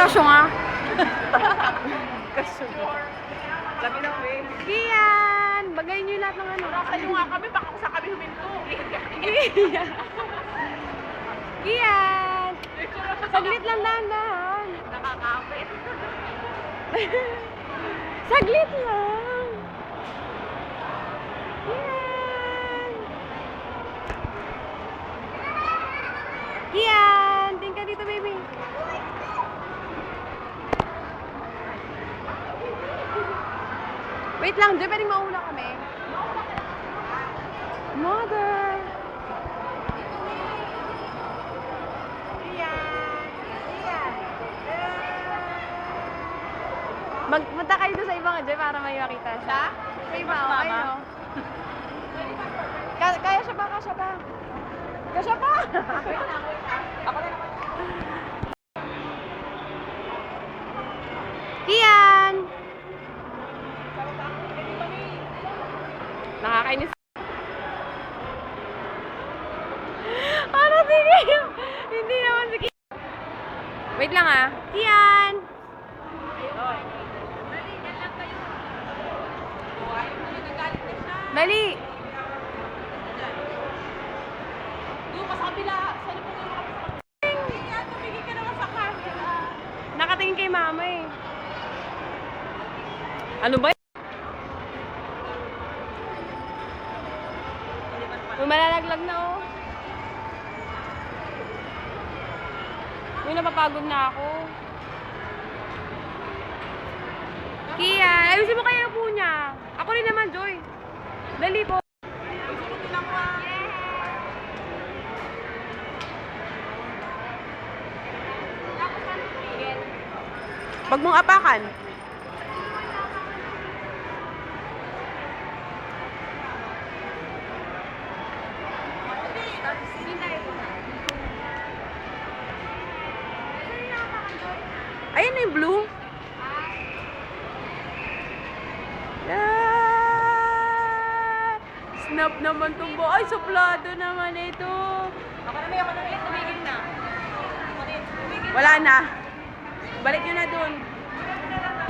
Kasyo nga. Kasyo. Sabi na, Wayne. Kian! Bagay niyo lahat ng ano. Kayo nga kami, baka kung saan kami huminto. Kian! Kian! Saglit lang dahan-dahan. Nakakapit. Saglit lang. Kian! Kian! Tingin ka dito, baby. Wait lang, Joy. Pwedeng mauna kami. Mother! Magpunta kayo doon sa ibang Joy para may makita siya. Sa iba, Mas o. mama. Ayun, o. Kaya siya ba? Kasya ba? Kasya ba? Ako na naman. Kian! Nakakainis. Ano sige? Hindi naman sige. Wait lang ah. Kian! Dali! Doon ka sa kabila. Saan po yung mga Yan, tumigil ka naman sa camera. Nakatingin kay mama eh. Ano ba? Malalaglag na oh. Uy, napapagod na ako. Kian, ayusin mo kaya yung po niya. Ako rin naman, Joy. Dali po. Sumunod lang mo. Pag mong apakan. Ayun na yung blue. Ah! Snap naman itong Ay, suplado naman ito. Ako na may tumigil na. Wala na. Balik nyo na dun.